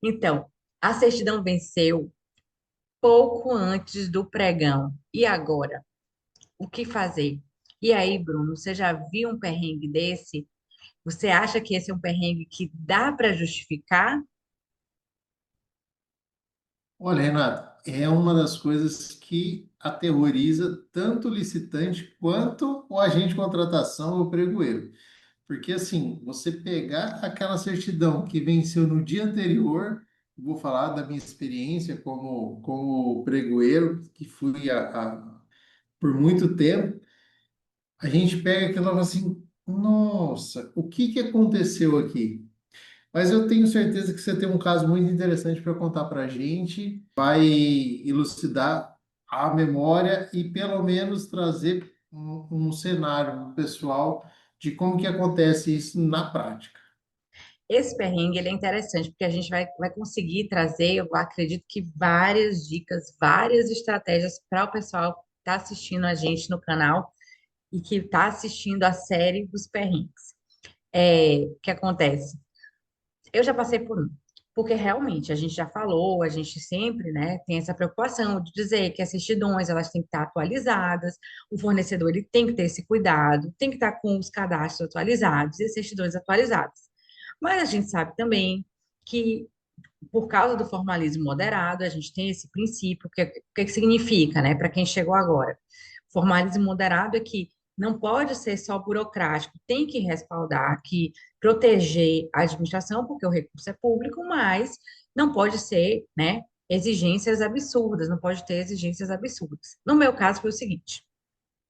Então, a certidão venceu pouco antes do pregão. E agora? O que fazer? E aí, Bruno, você já viu um perrengue desse? Você acha que esse é um perrengue que dá para justificar? Olha, Renato, é uma das coisas que aterroriza tanto o licitante quanto o agente de contratação ou pregoeiro. Porque, assim, você pegar aquela certidão que venceu no dia anterior, vou falar da minha experiência como pregoeiro, que fui por muito tempo, a gente pega aquilo e fala assim: nossa, o que que aconteceu aqui? Mas eu tenho certeza que você tem um caso muito interessante para contar para a gente, vai elucidar a memória e pelo menos trazer um cenário pessoal de como que acontece isso na prática. Esse perrengue ele é interessante, porque a gente vai conseguir trazer, eu acredito que várias dicas, várias estratégias para o pessoal que está assistindo a gente no canal e que está assistindo a série dos perrengues. O que acontece? Eu já passei por um, porque realmente a gente já falou, a gente sempre, né, tem essa preocupação de dizer que as certidões elas têm que estar atualizadas, o fornecedor ele tem que ter esse cuidado, tem que estar com os cadastros atualizados e as certidões atualizadas. Mas a gente sabe também que por causa do formalismo moderado, a gente tem esse princípio, o que significa, né, para quem chegou agora? Formalismo moderado é que não pode ser só burocrático, tem que respaldar, que proteger a administração, porque o recurso é público, mas não pode ser, né, exigências absurdas, não pode ter exigências absurdas. No meu caso foi o seguinte,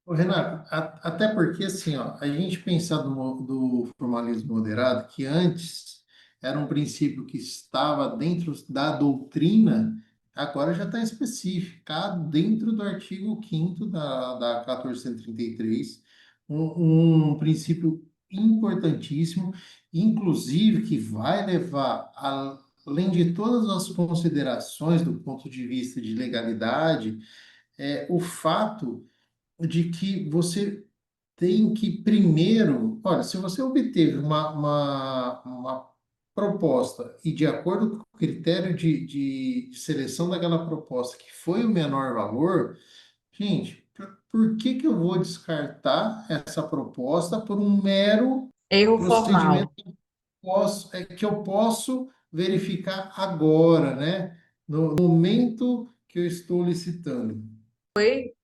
Ô, Renato, até porque assim, ó, a gente pensar do formalismo moderado, que antes era um princípio que estava dentro da doutrina, agora já está especificado dentro do artigo 5º da 1433, um princípio importantíssimo, inclusive que vai levar, além de todas as considerações do ponto de vista de legalidade, o fato de que você tem que primeiro, olha, se você obteve uma proposta e de acordo com o critério de seleção daquela proposta, que foi o menor valor, gente, por que que eu vou descartar essa proposta por um mero erro procedimento formal. que eu posso verificar agora, né? No momento que eu estou licitando.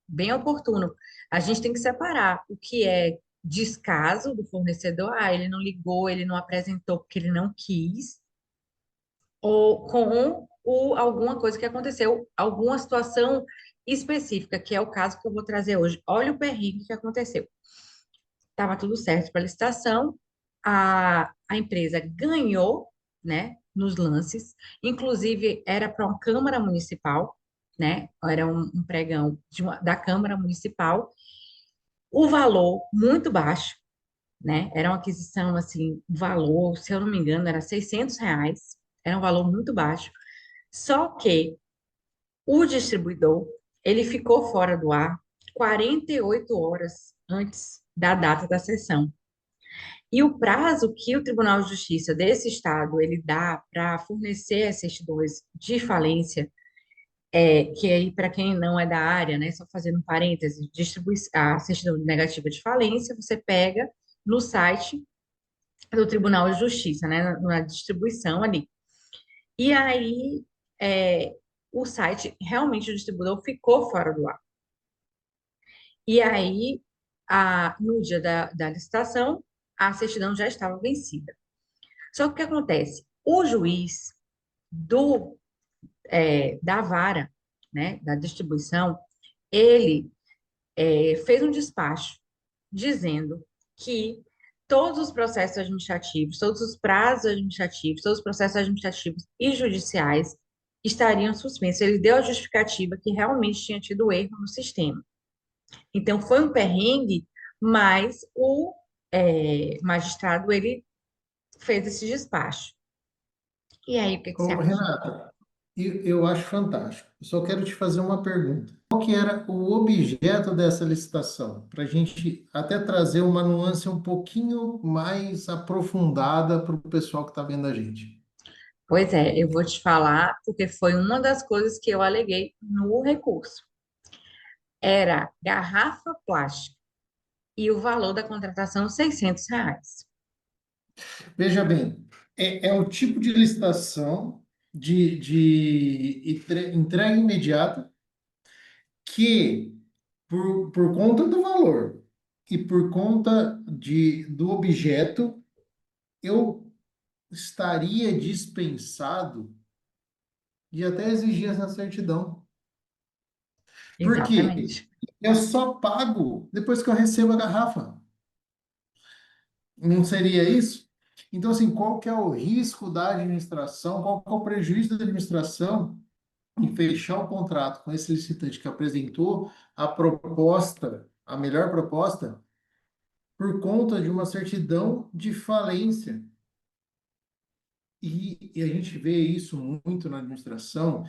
Bem oportuno. A gente tem que separar o que é descaso do fornecedor, ele não ligou, ele não apresentou porque ele não quis, ou com alguma coisa que aconteceu, alguma situação específica, que é o caso que eu vou trazer hoje. Olha o perrengue que aconteceu. Estava tudo certo para a licitação, a empresa ganhou, né, nos lances, inclusive era para uma Câmara Municipal, né, era um pregão da Câmara Municipal, o valor muito baixo, né, era uma aquisição, assim, o valor, se eu não me engano, era R$ 600, era um valor muito baixo, só que o distribuidor, ele ficou fora do ar 48 horas antes da data da sessão. E o prazo que o Tribunal de Justiça desse estado ele dá para fornecer as certidões de falência, que aí para quem não é da área, né, só fazendo um parêntese, a certidão negativa de falência, você pega no site do Tribunal de Justiça, né, na distribuição ali. E aí o site realmente o distribuidor ficou fora do ar. E aí no dia da licitação a certidão já estava vencida. Só que o que acontece? O juiz da vara, né, da distribuição, ele fez um despacho dizendo que todos os processos administrativos, todos os prazos administrativos, todos os processos administrativos e judiciais estariam suspensos. Ele deu a justificativa que realmente tinha tido erro no sistema. Então, foi um perrengue, mas o magistrado, ele fez esse despacho. E aí, o que que você Ô, acha? Renata, eu acho fantástico. Eu só quero te fazer uma pergunta. Qual que era o objeto dessa licitação? Para a gente até trazer uma nuance um pouquinho mais aprofundada para o pessoal que está vendo a gente. Pois é, eu vou te falar, porque foi uma das coisas que eu aleguei no recurso. Era garrafa plástica e o valor da contratação R$ 600. Veja bem, é o tipo de licitação de entrega imediata que, por conta do valor e por conta do objeto, eu estaria dispensado de até exigir essa certidão. Por quê? Exatamente. Eu só pago depois que eu recebo a garrafa. Não seria isso? Então, assim, qual que é o risco da administração, qual que é o prejuízo da administração em fechar o contrato com esse licitante que apresentou a proposta, a melhor proposta, por conta de uma certidão de falência? E a gente vê isso muito na administração.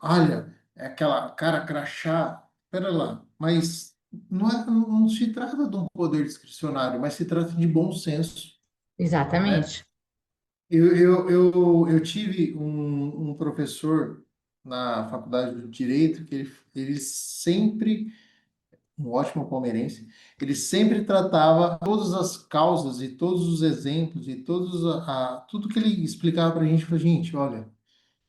Olha, é aquela cara crachá. Espera lá, mas não se trata de um poder discricionário, mas se trata de bom senso, né? Exatamente. Eu tive um professor na faculdade de Direito que ele sempre, um ótimo palmeirense, ele sempre tratava todas as causas e todos os exemplos e tudo que ele explicava para a gente, falou, gente, olha,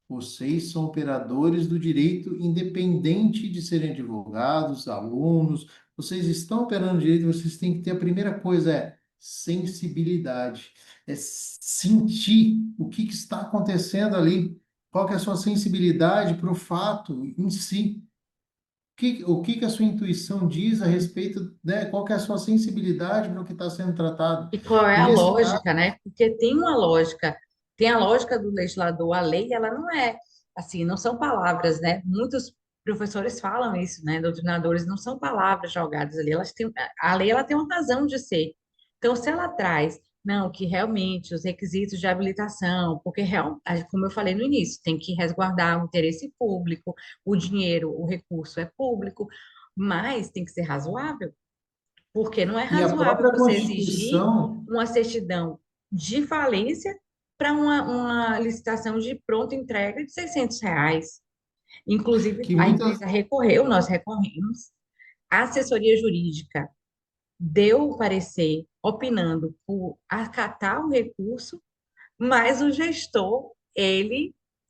vocês são operadores do direito, independente de serem advogados, alunos, vocês estão operando direito, vocês têm que ter a primeira coisa é sensibilidade, é sentir o que está acontecendo ali, qual que é a sua sensibilidade para o fato em si. O que que a sua intuição diz a respeito, né? Qual que é a sua sensibilidade para o que está sendo tratado? E qual é E a nesse caso, lógica, né? Porque tem uma lógica, tem a lógica do legislador, a lei, ela não é assim, não são palavras, né? Muitos professores falam isso, né? Doutrinadores, não são palavras jogadas ali, elas têm, a lei ela tem uma razão de ser. Então, se ela traz, não, que realmente os requisitos de habilitação, porque como eu falei no início, tem que resguardar o interesse público, o dinheiro, o recurso é público, mas tem que ser razoável. Porque não é e a razoável própria você exigir Constituição, uma certidão de falência para uma licitação de pronta entrega de R$ 600. Inclusive, que a muitas empresa recorreu, nós recorremos, a assessoria jurídica deu o parecer opinando por acatar o recurso, mas o gestor,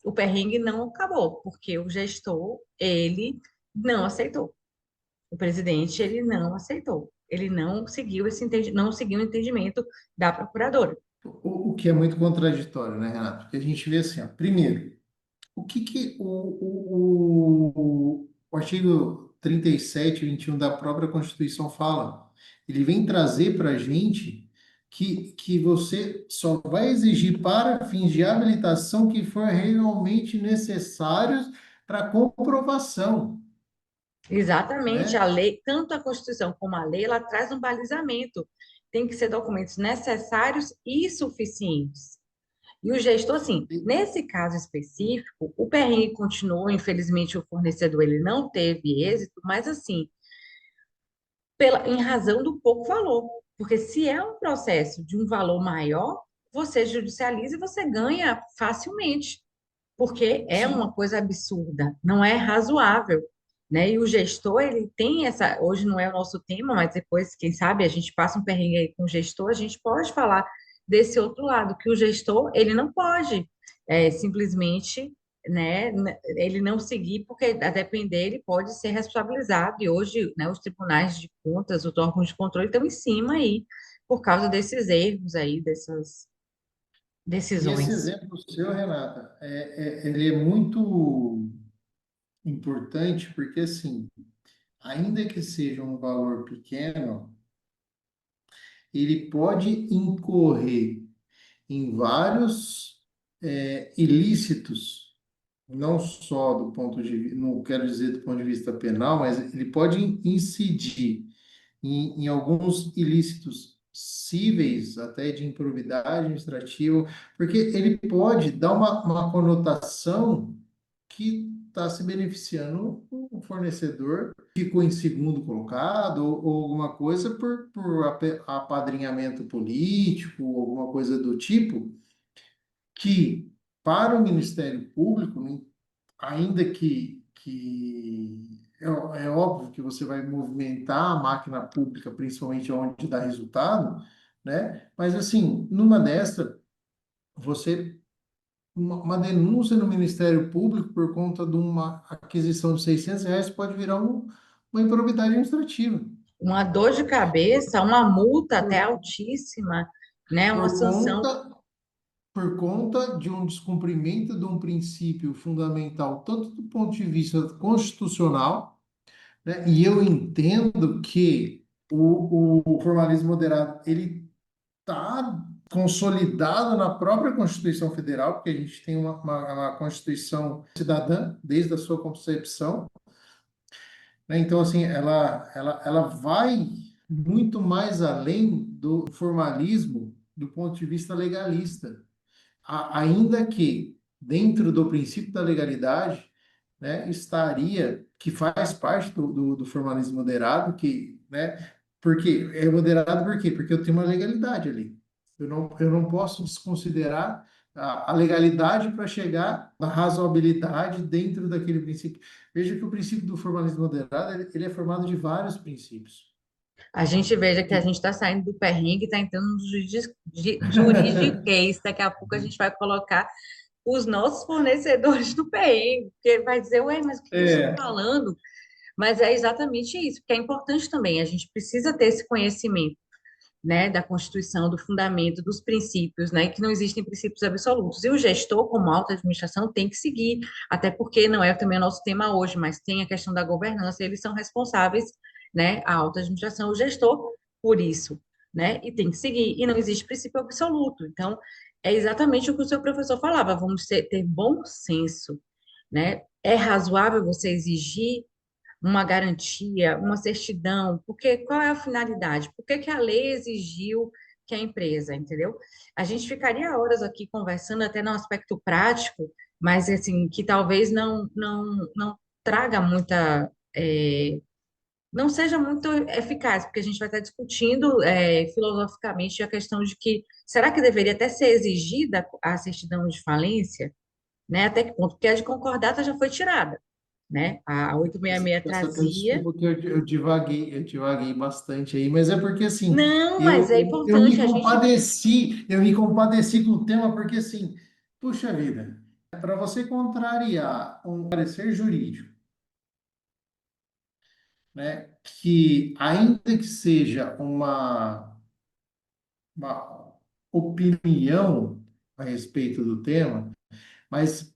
o perrengue não acabou, porque o gestor, ele não aceitou. O presidente, ele não aceitou. Ele não seguiu não seguiu o entendimento da procuradora. O que é muito contraditório, né, Renato? Porque a gente vê assim, ó, primeiro, o artigo 37 e 21 da própria Constituição fala? Ele vem trazer para a gente que você só vai exigir para fins de habilitação que for realmente necessários para comprovação, Exatamente, né? a lei, tanto a Constituição como a lei, ela traz um balizamento. Tem que ser documentos necessários e suficientes. E o gestor, assim, nesse caso específico, o perrengue continuou, infelizmente o fornecedor ele não teve êxito, mas assim, em razão do pouco valor. Porque se é um processo de um valor maior, você judicializa e você ganha facilmente, porque é uma Sim. coisa absurda, não é razoável, né? E o gestor, ele tem essa, hoje não é o nosso tema, mas depois, quem sabe, a gente passa um perrengue aí com o gestor, a gente pode falar desse outro lado, que o gestor, ele não pode simplesmente, né, ele não seguir, porque a depender, ele pode ser responsabilizado, e hoje, né, os tribunais de contas, os órgãos de controle estão em cima aí, por causa desses erros aí, dessas E esse decisões. exemplo seu, Renata, ele é muito importante porque, assim, ainda que seja um valor pequeno, ele pode incorrer em vários ilícitos, não só do ponto de vista, não quero dizer do ponto de vista penal, mas ele pode incidir em alguns ilícitos cíveis, até de improbidade administrativa, porque ele pode dar uma conotação que está se beneficiando o fornecedor, ficou em segundo colocado, ou alguma coisa por apadrinhamento político, alguma coisa do tipo, que para o Ministério Público, né, ainda é óbvio que você vai movimentar a máquina pública, principalmente onde dá resultado, né? Mas assim, numa dessa, você uma denúncia no Ministério Público por conta de uma aquisição de R$ 600 pode virar uma improbidade administrativa. Uma dor de cabeça, uma multa até Por, altíssima, né? Uma por sanção. conta, por conta de um descumprimento de um princípio fundamental, tanto do ponto de vista constitucional, né? E eu entendo que o formalismo moderado, ele está consolidado na própria Constituição Federal, porque a gente tem uma Constituição cidadã desde a sua concepção, né? Então, assim, ela vai muito mais além do formalismo do ponto de vista legalista, ainda que dentro do princípio da legalidade, né, estaria, que faz parte do formalismo moderado, que, né, porque é moderado por quê? Porque eu tenho uma legalidade ali. Eu não posso desconsiderar a legalidade para chegar na razoabilidade dentro daquele princípio. Veja que o princípio do formalismo moderado, ele é formado de vários princípios. A gente veja que a gente está saindo do perrengue, está entrando no juridiquês. Daqui a pouco a gente vai colocar os nossos fornecedores no perrengue, porque vai dizer, ué, mas o que eles estão É, falando? Mas é exatamente isso, porque é importante também, a gente precisa ter esse conhecimento, né, da Constituição, do fundamento, dos princípios, né, que não existem princípios absolutos. E o gestor, como alta administração, tem que seguir, até porque não é também o nosso tema hoje, mas tem a questão da governança, eles são responsáveis, né, a alta administração, o gestor, por isso, né, e tem que seguir, e não existe princípio absoluto. Então, é exatamente o que o seu professor falava, vamos ter bom senso, né? É razoável você exigir uma garantia, uma certidão, porque qual é a finalidade? Por que que a lei exigiu que a empresa, entendeu? A gente ficaria horas aqui conversando até no aspecto prático, mas assim, que talvez não traga muita, não seja muito eficaz, porque a gente vai estar discutindo filosoficamente a questão de que será que deveria até ser exigida a certidão de falência, né? Até que ponto? Porque a de concordata já foi tirada, né? A 866 peço até trazia. desculpa que eu divaguei bastante aí, mas é porque assim, Não, eu, mas é eu me importante a gente. compadeci, eu me compadeci com o tema, porque assim, puxa vida, para você contrariar um parecer jurídico, né, que ainda que seja uma opinião a respeito do tema, mas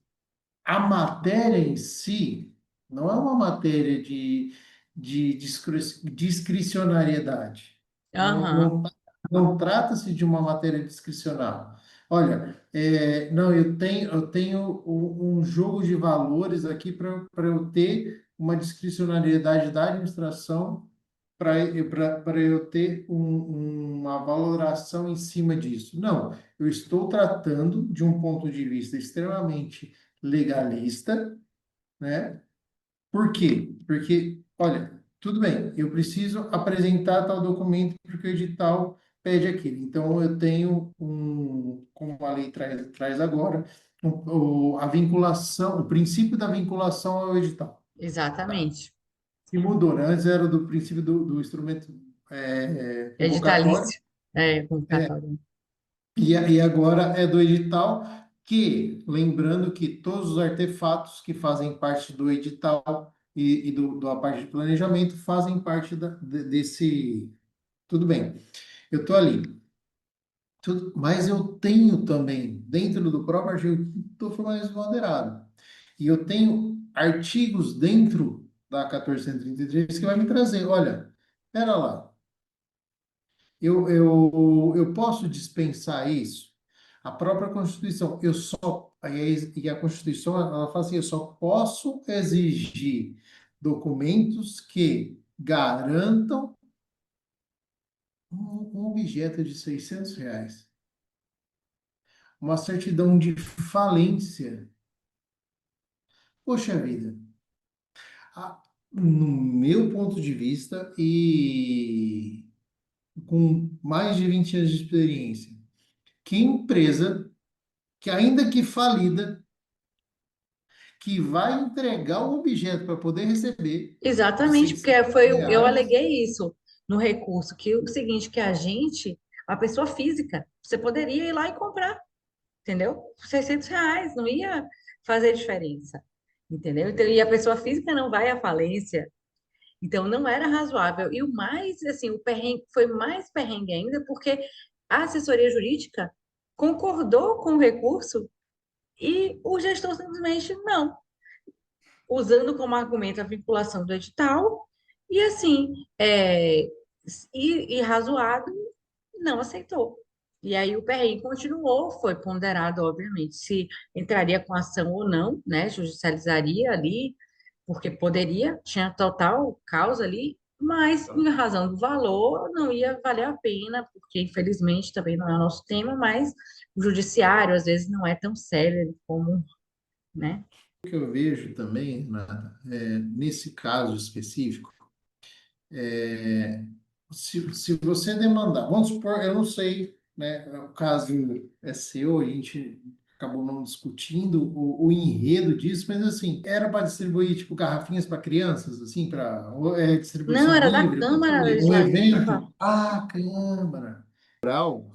a matéria em si não é uma matéria de discricionariedade. Não, Aham, não trata-se de uma matéria discricional. Olha, não, eu tenho um jogo de valores aqui para eu ter uma discricionariedade da administração, para eu ter uma valoração em cima disso. Não, eu estou tratando de um ponto de vista extremamente legalista, né? Por quê? Porque, olha, tudo bem, eu preciso apresentar tal documento porque o edital pede aquilo. Então, eu tenho como a lei traz agora, a vinculação, o princípio da vinculação ao edital. Tá. exatamente. Que mudou, né? Antes era do princípio do instrumento revogatório, Editalício, convocatório. e agora é do edital, que, lembrando que todos os artefatos que fazem parte do edital e da parte de planejamento fazem parte desse. Tudo bem, eu estou ali. Mas eu tenho também, dentro do próprio artigo, do formalismo moderado. E eu tenho artigos dentro da 1433 que vai me trazer, olha, espera lá. Eu posso dispensar isso? A própria Constituição, e a Constituição, ela fala assim, eu só posso exigir documentos que garantam um objeto de R$ 600, uma certidão de falência. Poxa vida, no meu ponto de vista e com mais de 20 anos de experiência, que empresa que ainda que falida, que vai entregar o objeto para poder receber de Exatamente, porque 600 foi, eu reais. aleguei isso no recurso, que o seguinte, que a pessoa física, você poderia ir lá e comprar, entendeu? Por R$ 600, não ia fazer diferença, entendeu? Então, e a pessoa física não vai à falência, então não era razoável. E o mais, assim, o perrengue foi mais perrengue ainda, porque a assessoria jurídica concordou com o recurso e o gestor simplesmente não, usando como argumento a vinculação do edital, e assim, e razoado, não aceitou. E aí o PRI continuou, foi ponderado, obviamente, se entraria com ação ou não, né? Judicializaria ali, porque poderia, tinha total causa ali, mas em razão do valor não ia valer a pena, porque infelizmente também não é o nosso tema, mas o judiciário às vezes não é tão sério como, né? O que eu vejo também, Renata, nesse caso específico, é, se você demandar, vamos supor, eu não sei, né, o caso é seu, a gente acabou não discutindo o enredo disso, mas assim, era para distribuir tipo garrafinhas para crianças, assim, para Não, distribuição era da livre, Câmara um Legislativa. evento, Câmara.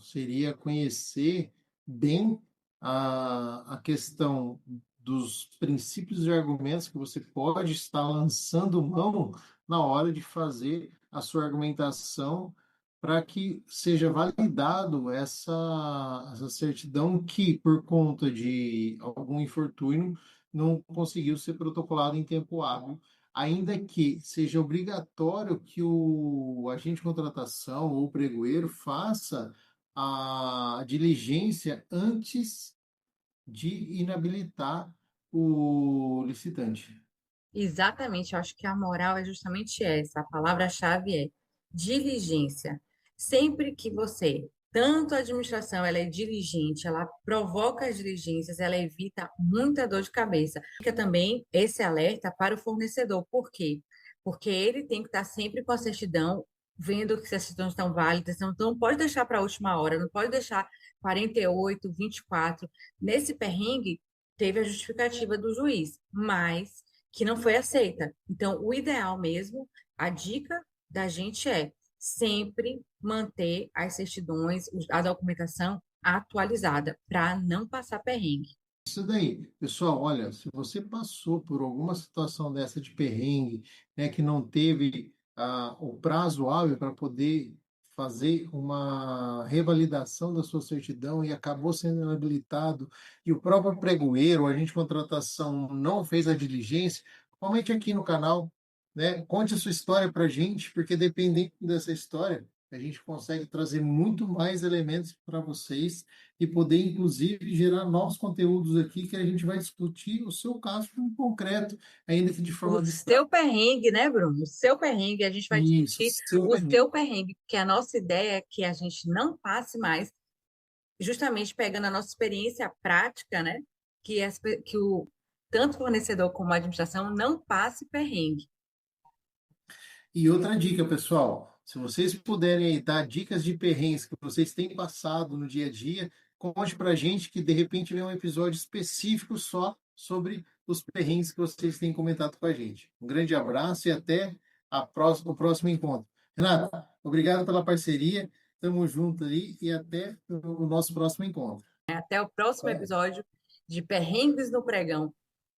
Seria conhecer bem a questão dos princípios e argumentos que você pode estar lançando mão na hora de fazer a sua argumentação para que seja validado essa certidão que, por conta de algum infortúnio, não conseguiu ser protocolado em tempo hábil, ainda que seja obrigatório que o agente de contratação ou o pregoeiro faça a diligência antes de inabilitar o licitante. Exatamente, eu acho que a moral é justamente essa. A palavra-chave é diligência. Sempre que você, tanto a administração, ela é diligente, ela provoca as diligências, ela evita muita dor de cabeça. Fica também esse alerta para o fornecedor. Por quê? Porque ele tem que estar sempre com a certidão, vendo que as certidões estão válidas, então não pode deixar para a última hora, não pode deixar 48, 24. Nesse perrengue, teve a justificativa do juiz, mas que não foi aceita. Então, o ideal mesmo, a dica da gente é sempre manter as certidões, a documentação atualizada, para não passar perrengue. Isso daí, pessoal, olha, se você passou por alguma situação dessa de perrengue, né, que não teve o prazo hábil para poder fazer uma revalidação da sua certidão e acabou sendo inabilitado, e o próprio pregoeiro, o agente de contratação não fez a diligência, comente aqui no canal, né, conte a sua história para a gente, porque dependendo dessa história, a gente consegue trazer muito mais elementos para vocês e poder, inclusive, gerar novos conteúdos aqui que a gente vai discutir o seu caso em concreto, ainda que de forma O abstrata. seu perrengue, né, Bruno? O seu perrengue, a gente vai Isso, discutir seu o perrengue. seu perrengue, porque a nossa ideia é que a gente não passe mais, justamente pegando a nossa experiência prática, né? Que o tanto o fornecedor como a administração não passe perrengue. E outra dica, pessoal, se vocês puderem aí dar dicas de perrengues que vocês têm passado no dia a dia, conte para a gente que de repente vem um episódio específico só sobre os perrengues que vocês têm comentado com a gente. Um grande abraço e até o próximo encontro. Renata, obrigado pela parceria. Tamo junto aí e até o nosso próximo encontro. Até o próximo É. episódio de Perrengues no Pregão.